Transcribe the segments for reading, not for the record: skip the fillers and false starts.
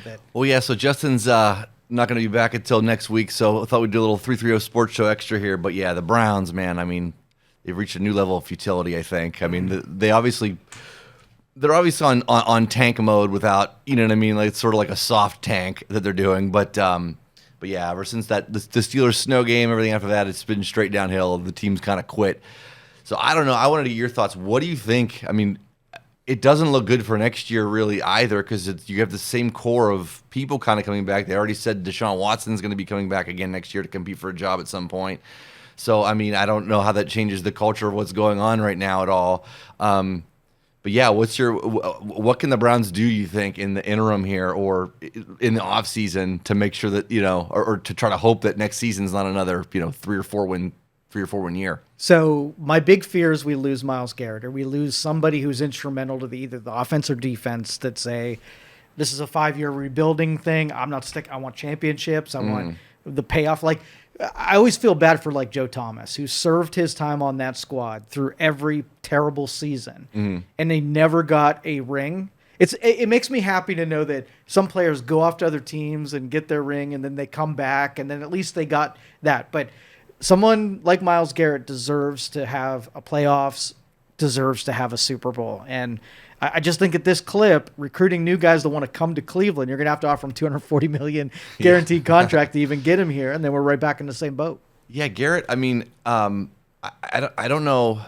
with it. Well, yeah, so Justin's not going to be back until next week, so I thought we'd do a little 330 Sports Show extra here. But yeah, the Browns, man, I mean, they've reached a new level of futility, I think. I mean, they're obviously on tank mode without, you know what I mean? Like, it's sort of like a soft tank that they're doing. But yeah, ever since the Steelers snow game, everything after that, it's been straight downhill. The team's kind of quit. So I don't know. I wanted to get your thoughts. What do you think? I mean, it doesn't look good for next year really either, because you have the same core of people kind of coming back. They already said Deshaun Watson's going to be coming back again next year to compete for a job at some point. So, I mean, I don't know how that changes the culture of what's going on right now at all. But yeah, what can the Browns do, you think, in the interim here or in the offseason to make sure that, or to try to hope that next season's not another, 3 or 4 win year? So my big fear is we lose Myles Garrett, or we lose somebody who's instrumental to either the offense or defense that say, this is a 5-year rebuilding thing. I'm not sticking. I want championships. I want the payoff. Like, I always feel bad for like Joe Thomas, who served his time on that squad through every terrible season, and they never got a ring. It makes me happy to know that some players go off to other teams and get their ring, and then they come back, and then at least they got that. But someone like Myles Garrett deserves to have a playoffs, deserves to have a Super Bowl. And I just think at this clip, recruiting new guys that want to come to Cleveland, you're going to have to offer them $240 million guaranteed contract to even get him here, and then we're right back in the same boat. Yeah, Garrett, I mean, I don't know.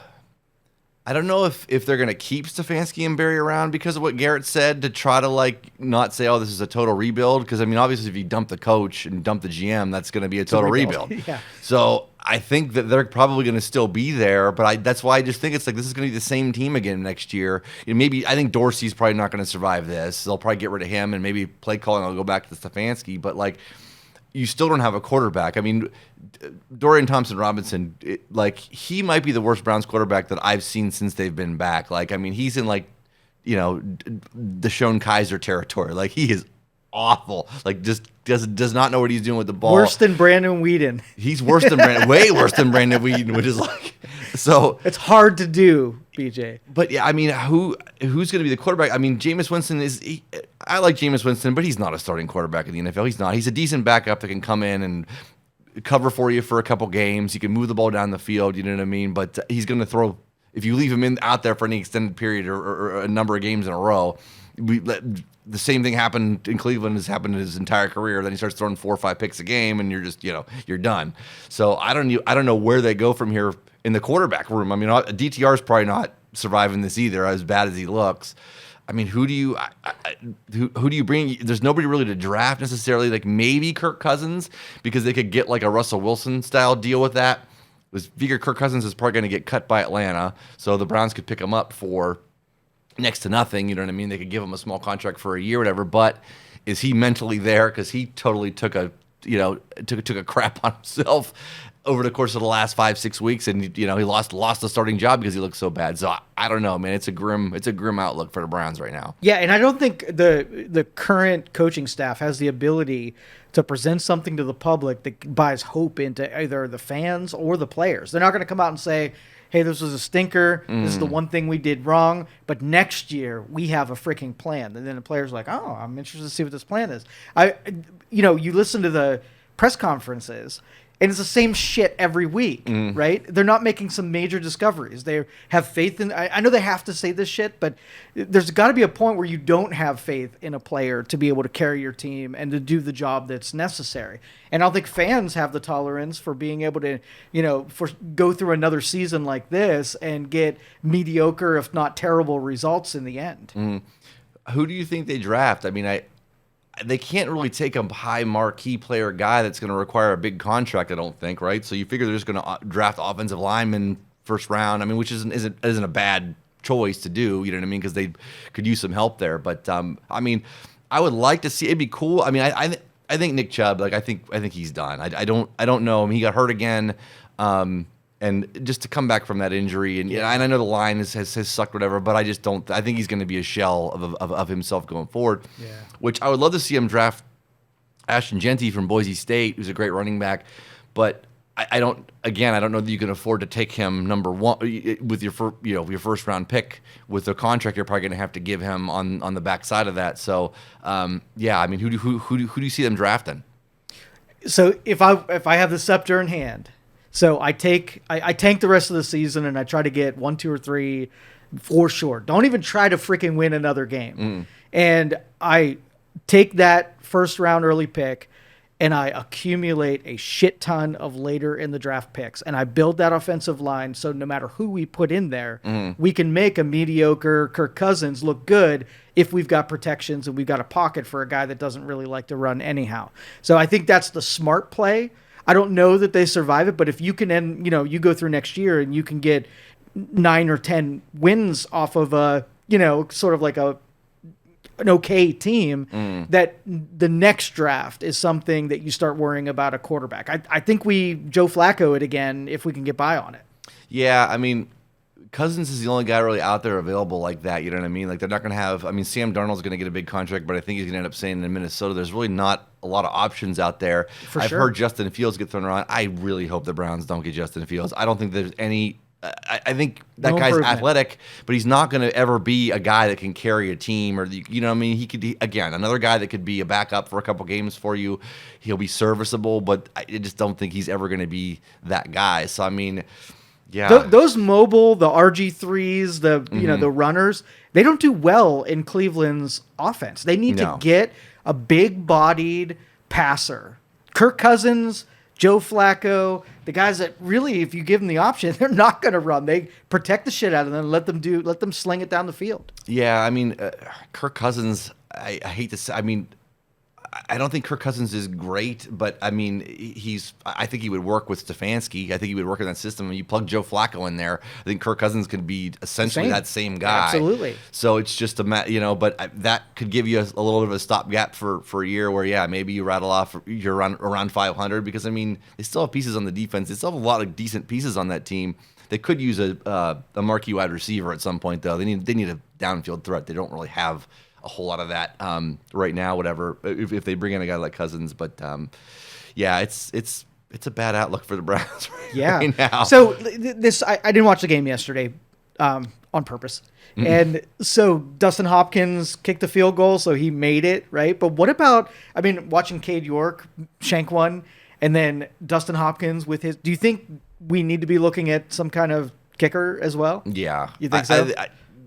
I don't know if they're going to keep Stefanski and Barry around because of what Garrett said, to try to like not say, oh, this is a total rebuild. Because I mean, obviously, if you dump the coach and dump the GM, that's going to be a total rebuild. Yeah. So I think that they're probably going to still be there, but that's why I just think it's like this is going to be the same team again next year. Maybe I think Dorsey's probably not going to survive this. They'll probably get rid of him, and maybe play calling will go back to Stefanski. But like, you still don't have a quarterback. I mean, Dorian Thompson-Robinson, he might be the worst Browns quarterback that I've seen since they've been back. Like, I mean, he's in Deshaun Kaiser territory. Like, he is awful. Like, just does not know what he's doing with the ball. Worse than Brandon Weeden. He's worse than way worse than Brandon Weeden, which is like, so it's hard to do, BJ. But yeah, I mean, who's going to be the quarterback? I mean, Jameis Winston I like Jameis Winston, but he's not a starting quarterback in the NFL. He's not. He's a decent backup that can come in and cover for you for a couple games. He can move the ball down the field. You know what I mean? But he's going to throw, if you leave him out there for any extended period or a number of games in a row. The same thing happened in Cleveland has happened in his entire career. Then he starts throwing 4 or 5 picks a game, and you're just, you're done. So I don't know where they go from here in the quarterback room. I mean, DTR is probably not surviving this either, as bad as he looks. I mean, who do you bring? There's nobody really to draft necessarily. Like maybe Kirk Cousins, because they could get like a Russell Wilson style deal with that. Figure Kirk Cousins is probably going to get cut by Atlanta, so the Browns could pick him up for next to nothing. You know what I mean? They could give him a small contract for a year, whatever. But is he mentally there? Because he totally took a crap on himself over the course of the last 5-6 weeks, and he lost the starting job because he looked so bad. So I don't know, man. It's a grim outlook for the Browns right now. Yeah, and I don't think the current coaching staff has the ability to present something to the public that buys hope into either the fans or the players. They're not going to come out and say, hey, this was a stinker. This is the one thing we did wrong. But next year, we have a freaking plan. And then the player's like, oh, I'm interested to see what this plan is. You listen to the press conferences, and it's the same shit every week, right? They're not making some major discoveries. They have faith in... I know they have to say this shit, but there's got to be a point where you don't have faith in a player to be able to carry your team and to do the job that's necessary. And I don't think fans have the tolerance for being able to, go through another season like this and get mediocre, if not terrible, results in the end. Who do you think they draft? I mean, they can't really take a high marquee player guy that's going to require a big contract, I don't think, right? So you figure they're just going to draft offensive linemen first round. I mean, which isn't a bad choice to do, you know what I mean? Because they could use some help there. But I mean, I would like to see. It'd be cool. I mean, I think Nick Chubb, I think he's done. I don't know him. He got hurt again. And just to come back from that injury, and and I know the line has sucked, whatever, but I just don't. I think he's going to be a shell of himself going forward. Yeah. Which I would love to see him draft Ashton Genty from Boise State, who's a great running back. But I don't know that you can afford to take him number one with your your first round pick with the contract you're probably going to have to give him on the backside of that. So yeah, I mean, who do you see them drafting? So if I have the scepter in hand, so I tank the rest of the season and I try to get 1, 2, or 3 for sure. Don't even try to freaking win another game. And I take that first round early pick and I accumulate a shit ton of later in the draft picks. And I build that offensive line so no matter who we put in there, we can make a mediocre Kirk Cousins look good if we've got protections and we've got a pocket for a guy that doesn't really like to run anyhow. So I think that's the smart play. I don't know that they survive it, but if you can end, you go through next year and you can get 9 or 10 wins off of sort of like an okay team, that the next draft is something that you start worrying about a quarterback. I think we Joe Flacco it again if we can get by on it. Yeah, I mean, Cousins is the only guy really out there available like that. You know what I mean? Like they're not going to have. I mean, Sam Darnold's going to get a big contract, but I think he's going to end up staying in Minnesota. There's really not a lot of options out there. I've heard Justin Fields get thrown around. I really hope the Browns don't get Justin Fields. I don't think there's any. I think that guy's athletic, but he's not going to ever be a guy that can carry a team, or you know what I mean. He could again another guy that could be a backup for a couple games for you. He'll be serviceable, but I just don't think he's ever going to be that guy. So I mean. Yeah, those mobile, the RG3s, the runners, they don't do well in Cleveland's offense. They need to get a big-bodied passer. Kirk Cousins, Joe Flacco, the guys that really, if you give them the option, they're not going to run. They protect the shit out of them and let them sling it down the field. Yeah, I mean, Kirk Cousins. I hate to say. I mean. I don't think Kirk Cousins is great, but I mean, I think he would work with Stefanski. I think he would work in that system. When you plug Joe Flacco in there, I think Kirk Cousins could be essentially that same guy. Absolutely. So it's just but that could give you a little bit of a stopgap for a year where, maybe you rattle off, you're around 500 because, I mean, they still have pieces on the defense. They still have a lot of decent pieces on that team. They could use a marquee wide receiver at some point, though. They need a downfield threat. They don't really have a whole lot of that right now, whatever, if they bring in a guy like Cousins. But it's a bad outlook for the Browns right now. So I didn't watch the game yesterday on purpose. And so Dustin Hopkins kicked the field goal, so he made it, right? But what about, watching Cade York shank one and then Dustin Hopkins with his, do you think we need to be looking at some kind of kicker as well? Yeah. You think so?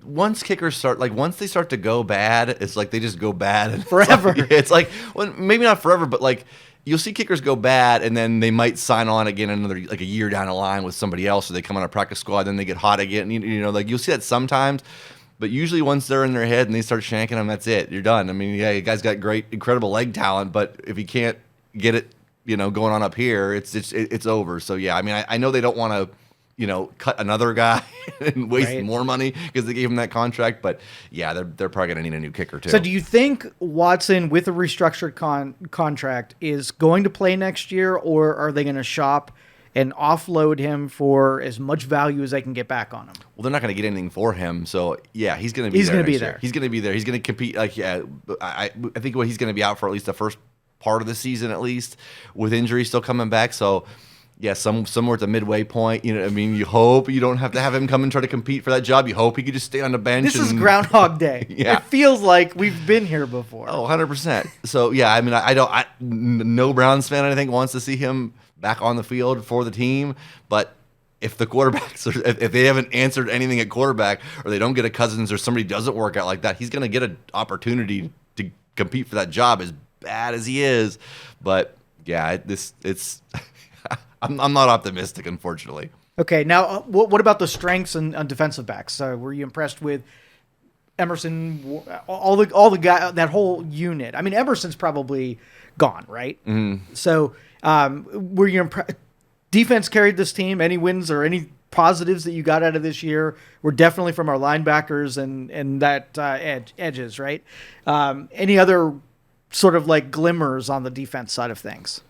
Once kickers start, once they start to go bad, it's like they just go bad forever. It's like, well, maybe not forever, but you'll see kickers go bad, and then they might sign on again another a year down the line with somebody else, or they come on a practice squad, then they get hot again. You'll see that sometimes, but usually once they're in their head and they start shanking them, that's it. You're done. I mean, you guys got great, incredible leg talent, but if you can't get it, going on up here, it's over. So yeah, I mean, I know they don't want to. Cut another guy and waste more money because they gave him that contract. But yeah, they're probably going to need a new kicker too. So do you think Watson with a restructured contract is going to play next year, or are they going to shop and offload him for as much value as they can get back on him? Well, they're not going to get anything for him. So yeah, he's going to be there. He's going to be there. He's going to be there. He's going to compete. I think he's going to be out for at least the first part of the season, at least with injuries still coming back. So yeah, somewhere at the midway point. You hope you don't have to have him come and try to compete for that job. You hope he could just stay on the bench. This is Groundhog Day. Yeah. It feels like we've been here before. Oh, 100%. So, yeah, I mean, no Browns fan, I think, wants to see him back on the field for the team. But if the quarterbacks, if they haven't answered anything at quarterback, or they don't get a Cousins, or somebody doesn't work out like that, he's going to get an opportunity to compete for that job, as bad as he is. But, yeah, it's... I'm not optimistic, unfortunately. Okay, now what about the strengths on defensive backs? Were you impressed with Emerson? All the guy, that whole unit. I mean, Emerson's probably gone, right? Mm-hmm. So were you impressed? Defense carried this team. Any wins or any positives that you got out of this year were definitely from our linebackers and that edges, right? Any other sort of glimmers on the defense side of things?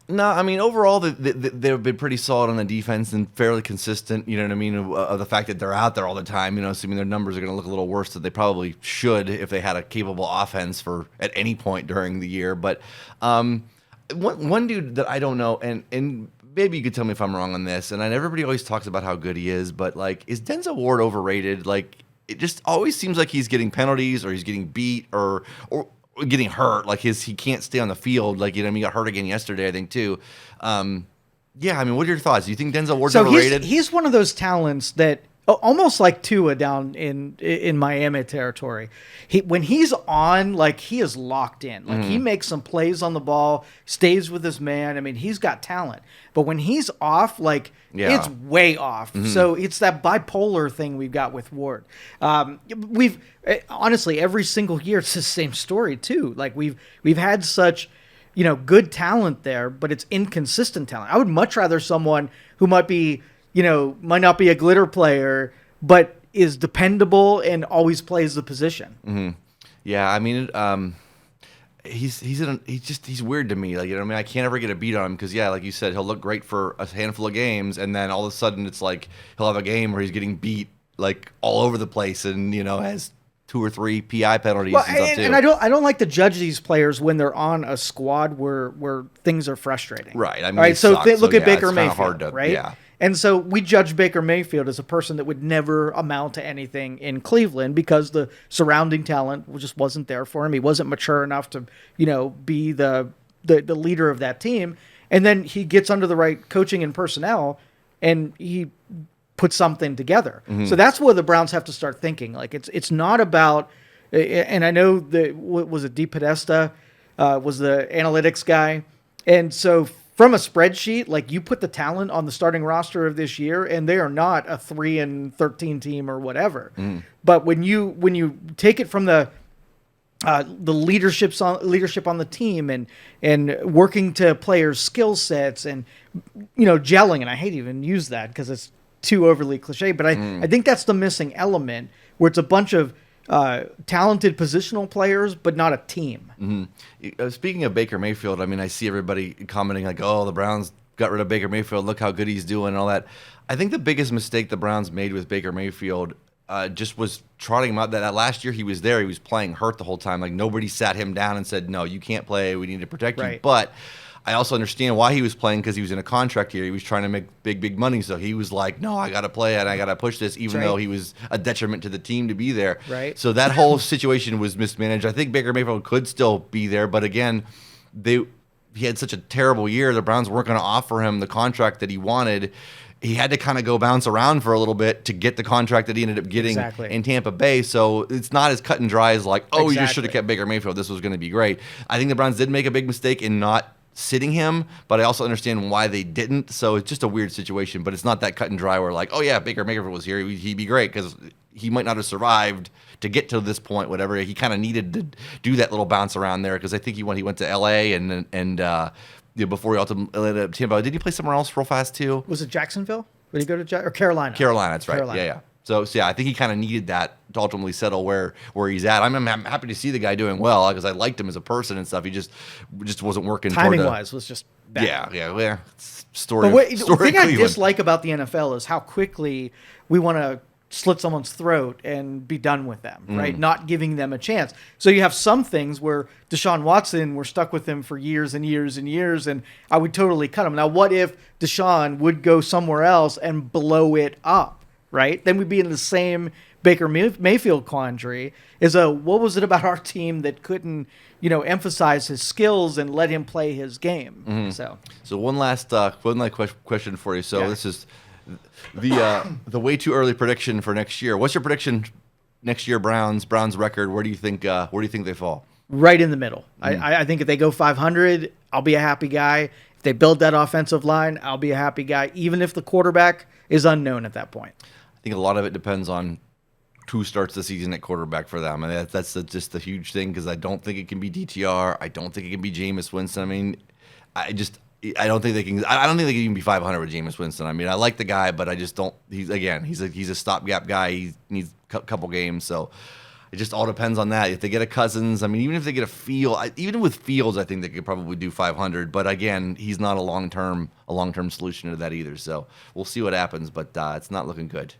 No, I mean, overall, they've been pretty solid on the defense and fairly consistent, you know what I mean, of the fact that they're out there all the time, assuming their numbers are going to look a little worse than they probably should if they had a capable offense at any point during the year. But one dude that I don't know, and maybe you could tell me if I'm wrong on this. And everybody always talks about how good he is, but like, is Denzel Ward overrated? Like, it just always seems like he's getting penalties or he's getting beat or getting hurt. Like he can't stay on the field. Like, he got hurt again yesterday, I think too. Yeah, I mean, what are your thoughts? Do you think Denzel Ward's overrated? He's one of those talents that almost like Tua down in Miami territory. When he's on, like, he is locked in. Like, he makes some plays on the ball, stays with his man. I mean, he's got talent. But when he's off, like, it's way off. So it's that bipolar thing we've got with Ward. We've honestly, every single year it's the same story too. Like, we've had such good talent there, but it's inconsistent talent. I would much rather someone who might not be a glitter player, but is dependable and always plays the position. Yeah, I mean, he's weird to me. Like, I mean, I can't ever get a beat on him because, like you said, he'll look great for a handful of games, and then all of a sudden it's like he'll have a game where he's getting beat like all over the place, and has 2 or 3 PI penalties and stuff too. And I don't like to judge these players when they're on a squad where things are frustrating. Right. I mean, right. So look at Baker Mayfield. Hard to, right. Yeah. And so we judge Baker Mayfield as a person that would never amount to anything in Cleveland because the surrounding talent just wasn't there for him. He wasn't mature enough to, be the leader of that team. And then he gets under the right coaching and personnel, and he puts something together. So that's where the Browns have to start thinking. Like, it's not about. And I know that was it. DePodesta was the analytics guy, and so. From a spreadsheet, like, you put the talent on the starting roster of this year, and they are not a 3-13 team or whatever. But when you take it from the leadership on the team and working to players' skill sets and gelling, and I hate to even use that because it's too overly cliche, but I think that's the missing element where it's a bunch of talented positional players, but not a team. Speaking of Baker Mayfield, I mean, I see everybody commenting like, "Oh, the Browns got rid of Baker Mayfield. Look how good he's doing," and all that. I think the biggest mistake the Browns made with Baker Mayfield just was trotting him out. That last year he was there, he was playing hurt the whole time. Like, nobody sat him down and said, "No, you can't play. We need to protect you." But I also understand why he was playing because he was in a contract here. He was trying to make big money. So he was like, no, I got to play and I got to push this, even though he was a detriment to the team to be there. Right. So that whole situation was mismanaged. I think Baker Mayfield could still be there. But again, he had such a terrible year. The Browns weren't going to offer him the contract that he wanted. He had to kind of go bounce around for a little bit to get the contract that he ended up getting in Tampa Bay. So it's not as cut and dry as like, oh, you just should have kept Baker Mayfield. This was going to be great. I think the Browns did make a big mistake in not sitting him, but I also understand why they didn't. So it's just a weird situation, but it's not that cut and dry where like, oh yeah, Baker Mayfield was here, he'd be great, because he might not have survived to get to this point, whatever. He kind of needed to do that little bounce around there, because I think he went to LA and before he ultimately ended up Tampa. Did he play somewhere else real fast too? Was it Jacksonville? Did he go to or Carolina? Carolina, that's right. Carolina. Yeah. So yeah, I think he kind of needed that to ultimately settle where he's at. I'm happy to see the guy doing well because I liked him as a person and stuff. He just wasn't working. Timing-wise was just bad. Yeah. Story. But the thing I dislike about the NFL is how quickly we want to slit someone's throat and be done with them, right? Not giving them a chance. So you have some things where Deshaun Watson, we're stuck with him for years and years and years, and I would totally cut him. Now, what if Deshaun would go somewhere else and blow it up? Right? Then we'd be in the same Baker Mayfield quandary. What was it about our team that couldn't, emphasize his skills and let him play his game? So one last question for you. So this is the way too early prediction for next year. What's your prediction next year? Browns record. Where do you think they fall? Right in the middle. I think if they go 500, I'll be a happy guy. If they build that offensive line, I'll be a happy guy, even if the quarterback is unknown at that point. I think a lot of it depends on who starts the season at quarterback for them. And that's just the huge thing, because I don't think it can be DTR. I don't think it can be Jameis Winston. I mean, I don't think they can. I don't think they can even be 500 with Jameis Winston. I mean, I like the guy, but I just don't. He's a stopgap guy. He needs a couple games, so it just all depends on that. If they get a Cousins, I mean, even if they get even with Fields, I think they could probably do 500. But again, he's not a long term solution to that either. So we'll see what happens, but it's not looking good.